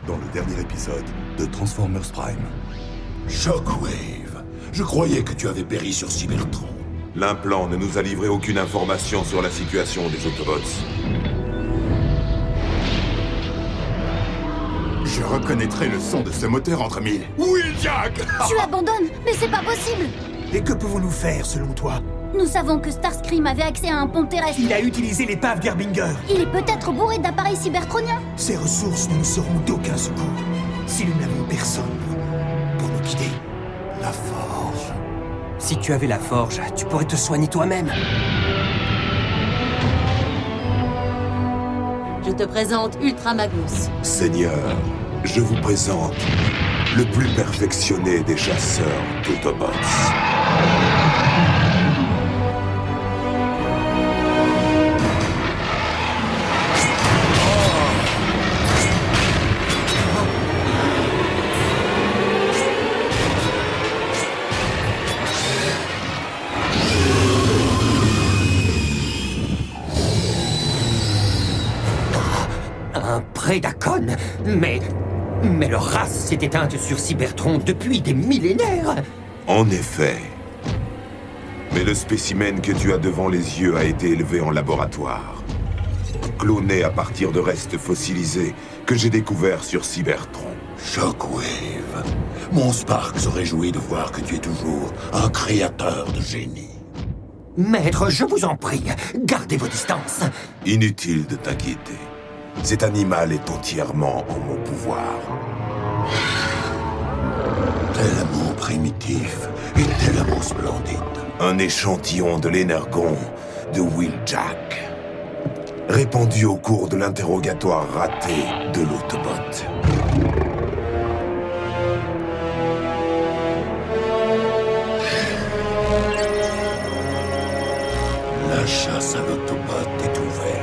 dans le dernier épisode de Transformers Prime. Shockwave, je croyais que tu avais péri sur Cybertron. L'implant ne nous a livré aucune information sur la situation des Autobots. Je reconnaîtrai le son de ce moteur entre mille. Wheeljack! Tu abandonnes, mais c'est pas possible! Et que pouvons-nous faire, selon toi? Nous savons que Starscream avait accès à un pont terrestre. Il a utilisé l'épave d'Erbinger. Il est peut-être bourré d'appareils cybertroniens. Ses ressources ne nous seront d'aucun secours si nous n'avons personne pour nous guider. La forge. Si tu avais la forge, tu pourrais te soigner toi-même. Je te présente Ultra Magnus. Seigneur, je vous présente le plus perfectionné des chasseurs d'Autobots. Un Predacon? Mais leur race s'est éteinte sur Cybertron depuis des millénaires. En effet. Mais le spécimen que tu as devant les yeux a été élevé en laboratoire. Cloné à partir de restes fossilisés que j'ai découverts sur Cybertron. Shockwave, mon Spark se réjouit de voir que tu es toujours un créateur de génie. Maître, je vous en prie, gardez vos distances. Inutile de t'inquiéter. Cet animal est entièrement en mon pouvoir. Tellement primitif et tellement splendide. Un échantillon de l'énergon de Wheeljack. Répandu au cours de l'interrogatoire raté de l'Autobot. La chasse à l'Autobot est ouverte.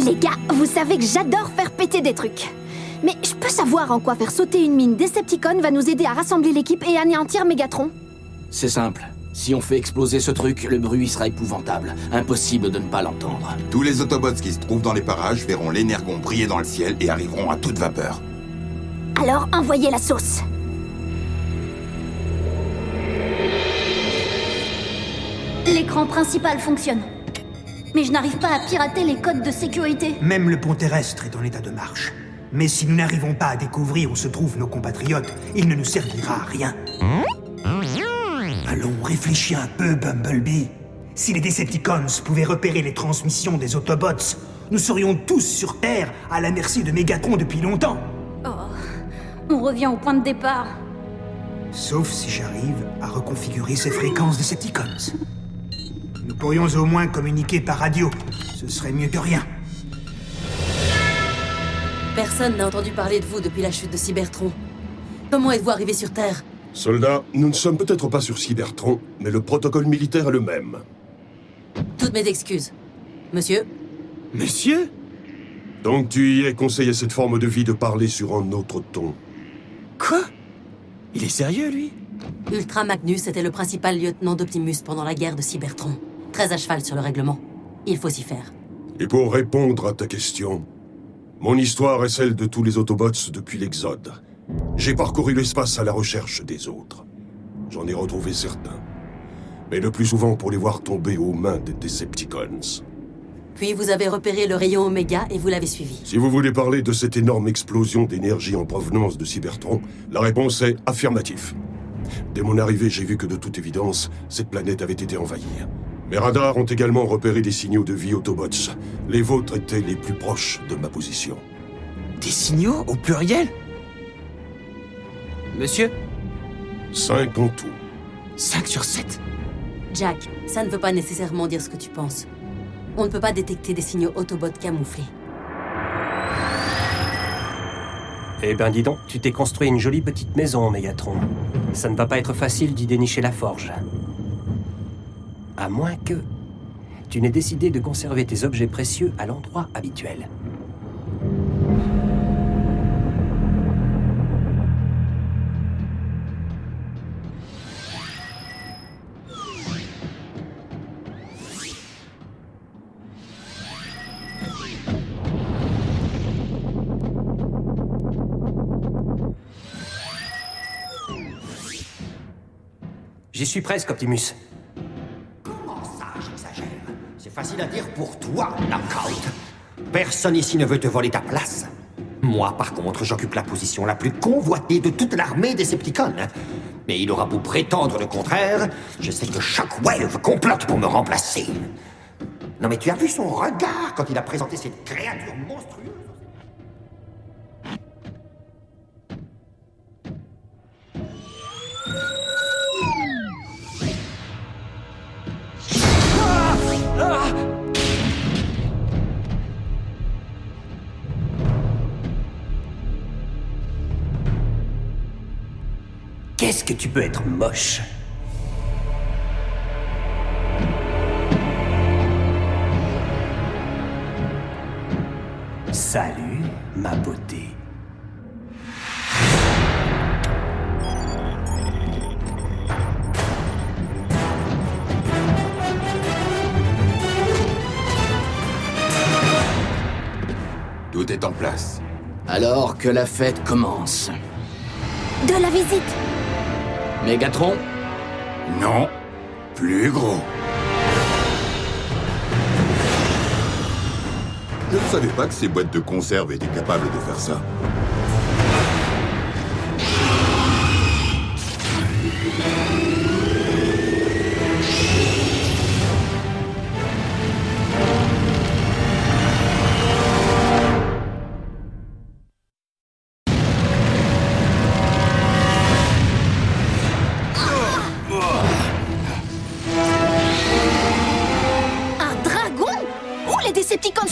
Les gars, vous savez que j'adore faire péter des trucs. Mais je peux savoir en quoi faire sauter une mine Decepticon va nous aider à rassembler l'équipe et anéantir Megatron? C'est simple. Si on fait exploser ce truc, le bruit sera épouvantable. Impossible de ne pas l'entendre. Tous les Autobots qui se trouvent dans les parages verront l'énergon briller dans le ciel et arriveront à toute vapeur. Alors envoyez la sauce. L'écran principal fonctionne. Mais je n'arrive pas à pirater les codes de sécurité. Même le pont terrestre est en état de marche. Mais si nous n'arrivons pas à découvrir où se trouvent nos compatriotes, il ne nous servira à rien. Allons, réfléchis un peu, Bumblebee. Si les Decepticons pouvaient repérer les transmissions des Autobots, nous serions tous sur Terre à la merci de Megatron depuis longtemps. On revient au point de départ. Sauf si j'arrive à reconfigurer ces fréquences Decepticons. Nous pourrions au moins communiquer par radio. Ce serait mieux que rien. Personne n'a entendu parler de vous depuis la chute de Cybertron. Comment êtes-vous arrivé sur Terre? Soldats, nous ne sommes peut-être pas sur Cybertron, mais le protocole militaire est le même. Toutes mes excuses. Monsieur? Messieurs? Donc tu y es conseillé cette forme de vie de parler sur un autre ton. Quoi? Il est sérieux, lui? Ultra Magnus était le principal lieutenant d'Optimus pendant la guerre de Cybertron. Très à cheval sur le règlement. Il faut s'y faire. Et pour répondre à ta question, mon histoire est celle de tous les Autobots depuis l'Exode. J'ai parcouru l'espace à la recherche des autres. J'en ai retrouvé certains. Mais le plus souvent pour les voir tomber aux mains des Decepticons. Puis vous avez repéré le rayon Oméga et vous l'avez suivi. Si vous voulez parler de cette énorme explosion d'énergie en provenance de Cybertron, la réponse est affirmatif. Dès mon arrivée, j'ai vu que de toute évidence, cette planète avait été envahie. Mes radars ont également repéré des signaux de vie Autobots. Les vôtres étaient les plus proches de ma position. Des signaux au pluriel? Monsieur? 5 en tout. 5 sur 7? Jack, ça ne veut pas nécessairement dire ce que tu penses. On ne peut pas détecter des signaux Autobots camouflés. Eh ben dis donc, tu t'es construit une jolie petite maison, Megatron. Ça ne va pas être facile d'y dénicher la forge. À moins que tu n'aies décidé de conserver tes objets précieux à l'endroit habituel. J'y suis presque, Optimus. Comment ça, j'exagère? C'est facile à dire pour toi, Knockout. Personne ici ne veut te voler ta place. Moi, par contre, j'occupe la position la plus convoitée de toute l'armée des Decepticons. Mais il aura beau prétendre le contraire, je sais que Shockwave complote pour me remplacer. Non mais tu as vu son regard quand il a présenté cette créature monstrueuse? Qu'est-ce que tu peux être moche? Salut, ma beauté. Tout est en place. Alors que la fête commence. De la visite. Megatron? Non, plus gros. Je ne savais pas que ces boîtes de conserve étaient capables de faire ça.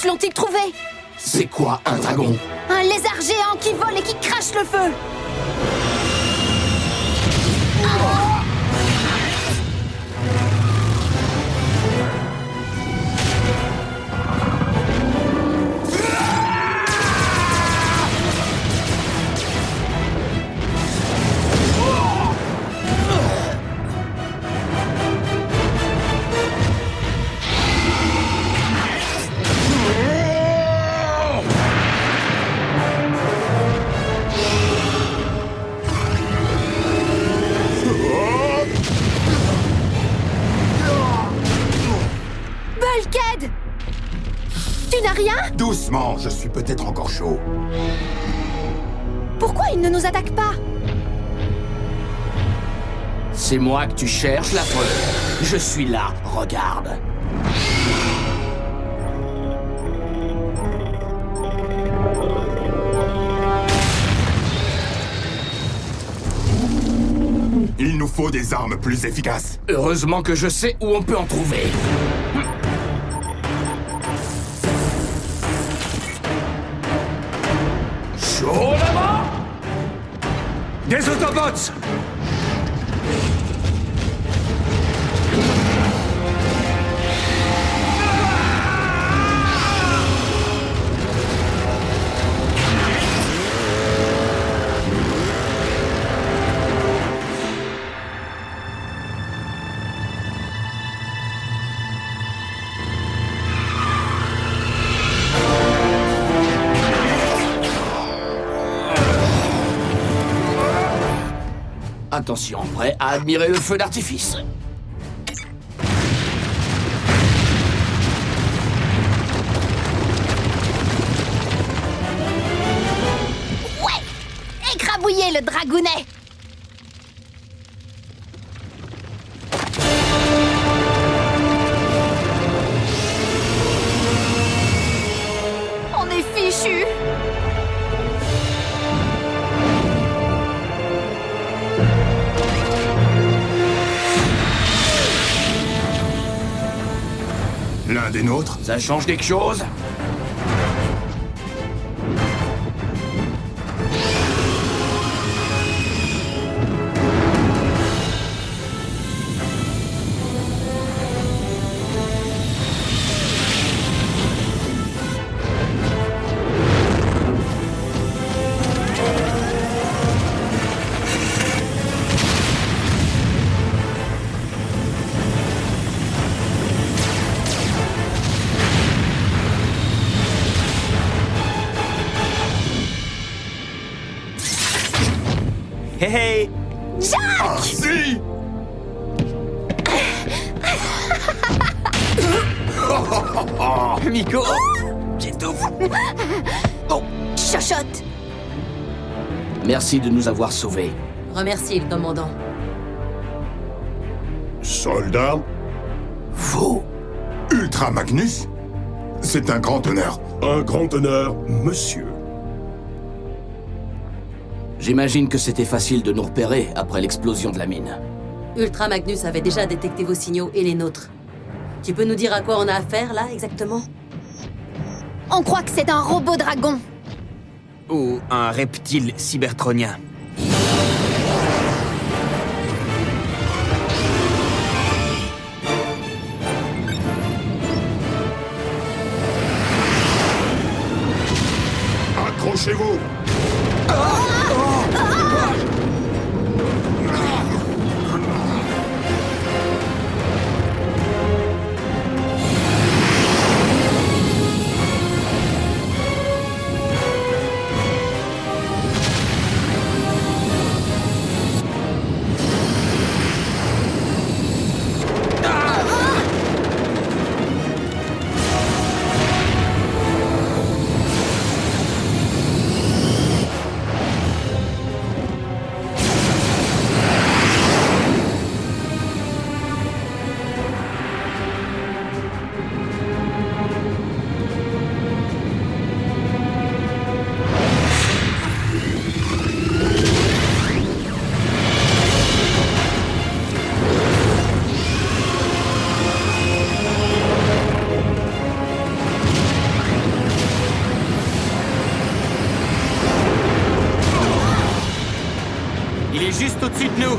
L'ont-ils trouvé? C'est quoi un dragon? Un lézard géant qui vole et qui crache le feu. Bulkhead! Tu n'as rien? Doucement, je suis peut-être encore chaud. Pourquoi il ne nous attaque pas? C'est moi que tu cherches, la folle. Je suis là, regarde. Il nous faut des armes plus efficaces. Heureusement que je sais où on peut en trouver. Chaud là-bas! Des Autobots! Attention, prêt à admirer le feu d'artifice. Ouais! Écrabouillez le dragounet! L'un des nôtres? Ça change quelque chose? Hé hé! Ah, si! Miko! J'étouffe! Chochotte! Merci de nous avoir sauvés. Remercie le commandant. Soldat, Vous? Ultra Magnus? C'est un grand honneur. un grand honneur, monsieur. J'imagine que c'était facile de nous repérer après l'explosion de la mine. Ultra Magnus avait déjà détecté vos signaux et les nôtres. Tu peux nous dire à quoi on a affaire, là, exactement? On croit que c'est un robot dragon. Ou un reptile cybertronien. Accrochez-vous! Il est juste au-dessus de nous!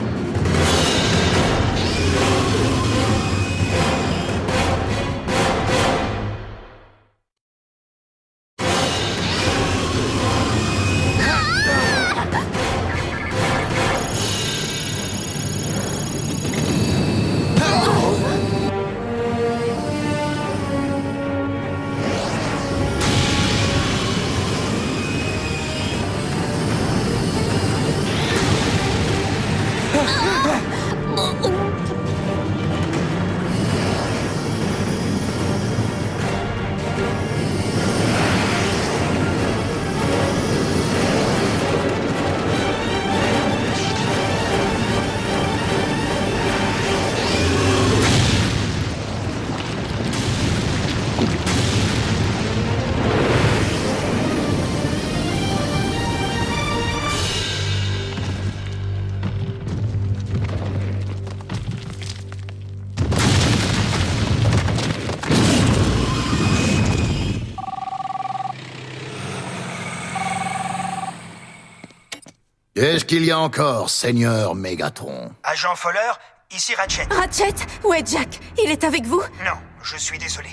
Qu'est-ce qu'il y a encore, Seigneur Mégatron? Agent Fowler, ici Ratchet. Ratchet? Où est Jack? Il est avec vous? Non, je suis désolé.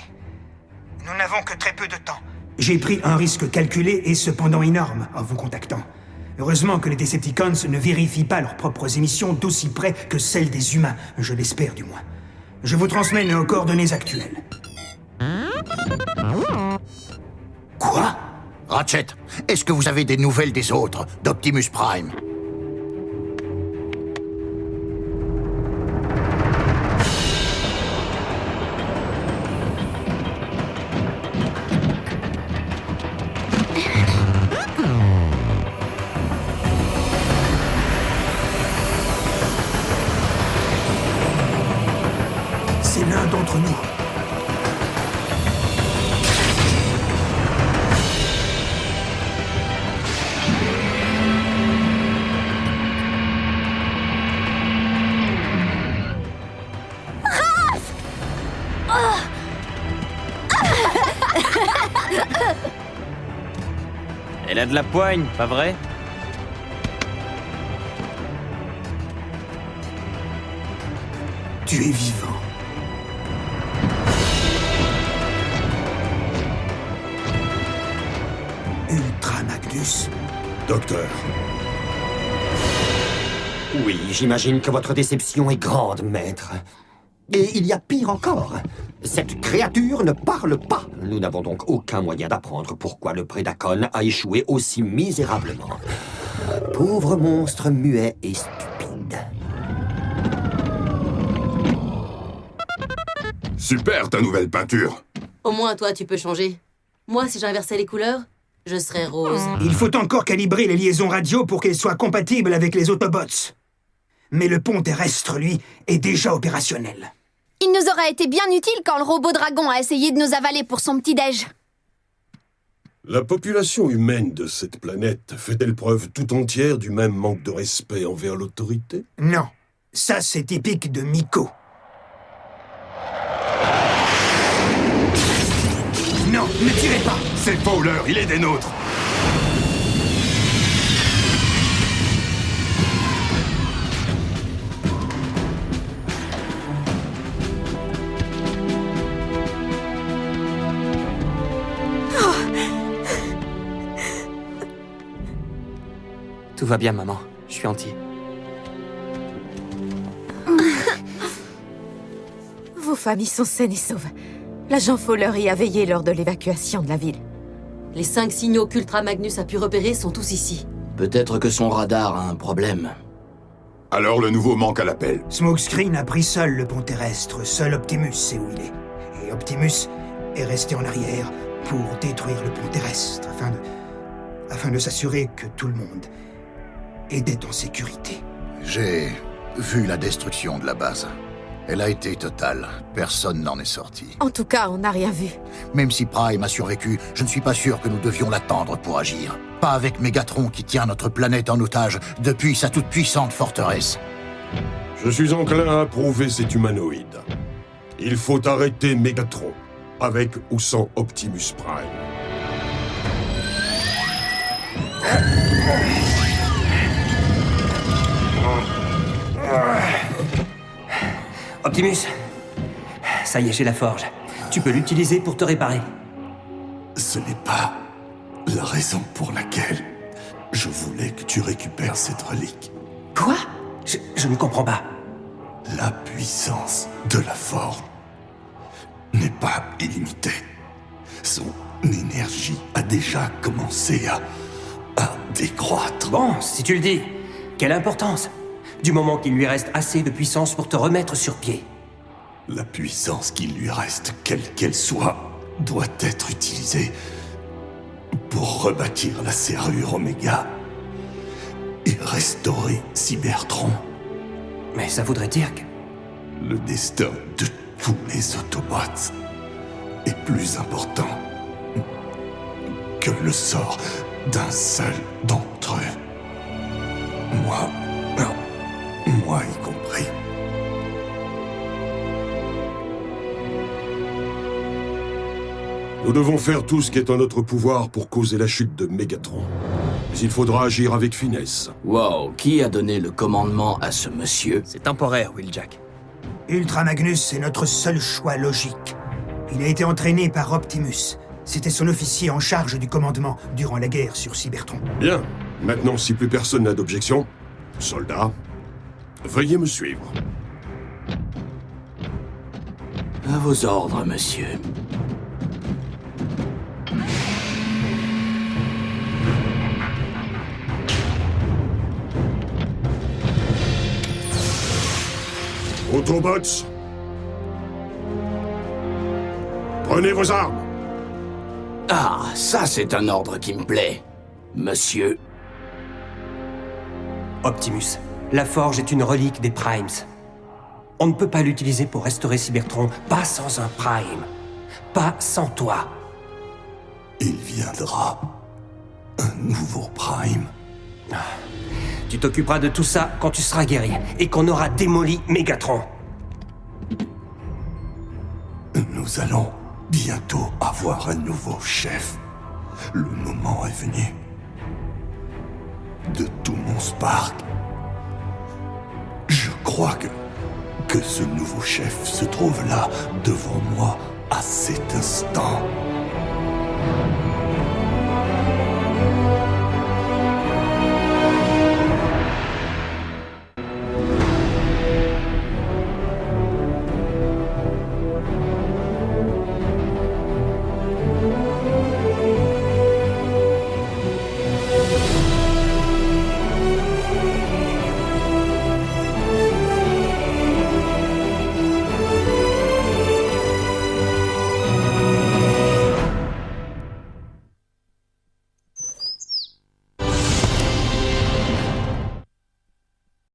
Nous n'avons que très peu de temps. J'ai pris un risque calculé et cependant énorme en vous contactant. Heureusement que les Decepticons ne vérifient pas leurs propres émissions d'aussi près que celles des humains, je l'espère du moins. Je vous transmets nos coordonnées actuelles. Quoi? Ratchet, est-ce que vous avez des nouvelles des autres, d'Optimus Prime? C'est l'un d'entre nous. Elle a de la poigne, pas vrai? Tu es vivant. Ultra Magnus. Docteur, Oui, j'imagine que votre déception est grande, maître. Et il y a pire encore. Cette créature ne parle pas. Nous n'avons donc aucun moyen d'apprendre pourquoi le Prédacon a échoué aussi misérablement. Pauvre monstre muet et stupide. Super ta nouvelle peinture. Au moins, toi, tu peux changer. Moi, si j'inversais les couleurs, je serais rose. Il faut encore calibrer les liaisons radio pour qu'elles soient compatibles avec les Autobots. Mais le pont terrestre, lui, est déjà opérationnel. Il nous aurait été bien utile quand le robot dragon a essayé de nous avaler pour son petit-déj. la population humaine de cette planète fait-elle preuve tout entière du même manque de respect envers l'autorité? Non, ça c'est typique de Miko. Non, ne tirez pas! C'est Fowler, il est des nôtres. Tout va bien, maman. Je suis entier. Vos familles sont saines et sauves. L'agent Fowler y a veillé lors de l'évacuation de la ville. Les 5 signaux qu'Ultra Magnus a pu repérer sont tous ici. Peut-être que son radar a un problème. Alors le nouveau manque à l'appel. Smokescreen a pris seul le pont terrestre, seul Optimus sait où il est. Et Optimus est resté en arrière pour détruire le pont terrestre, afin de s'assurer que tout le monde était en sécurité. J'ai vu la destruction de la base. Elle a été totale. Personne n'en est sorti. En tout cas, on n'a rien vu. Même si Prime a survécu, je ne suis pas sûr que nous devions l'attendre pour agir. Pas avec Megatron qui tient notre planète en otage depuis sa toute-puissante forteresse. Je suis enclin à approuver cet humanoïde. Il faut arrêter Megatron, avec ou sans Optimus Prime. Optimus, ça y est, j'ai la forge. Tu peux l'utiliser pour te réparer. Ce n'est pas la raison pour laquelle je voulais que tu récupères cette relique. Quoi? Je ne comprends pas. La puissance de la forge n'est pas illimitée. Son énergie a déjà commencé à décroître. Bon, si tu le dis, quelle importance? Du moment qu'il lui reste assez de puissance pour te remettre sur pied. La puissance qu'il lui reste, quelle qu'elle soit, doit être utilisée pour rebâtir la serrure Oméga et restaurer Cybertron. Mais ça voudrait dire que... Le destin de tous les Autobots est plus important que le sort d'un seul d'entre eux. Moi y compris. Nous devons faire tout ce qui est en notre pouvoir pour causer la chute de Megatron. Mais il faudra agir avec finesse. Wow, qui a donné le commandement à ce monsieur? C'est temporaire, Wheeljack. Ultra Magnus est notre seul choix logique. Il a été entraîné par Optimus. C'était son officier en charge du commandement durant la guerre sur Cybertron. Bien. Maintenant, si plus personne n'a d'objection, soldats, veuillez me suivre. À vos ordres, monsieur. Autobots, prenez vos armes. Ah, ça c'est un ordre qui me plaît. Monsieur. Optimus, la forge est une relique des Primes. On ne peut pas l'utiliser pour restaurer Cybertron, pas sans un Prime. Pas sans toi. Il viendra un nouveau Prime. Tu t'occuperas de tout ça quand tu seras guéri et qu'on aura démoli Megatron. Nous allons bientôt avoir un nouveau chef. Le moment est venu. De tout mon Spark, je crois que ce nouveau chef se trouve là, devant moi, à cet instant.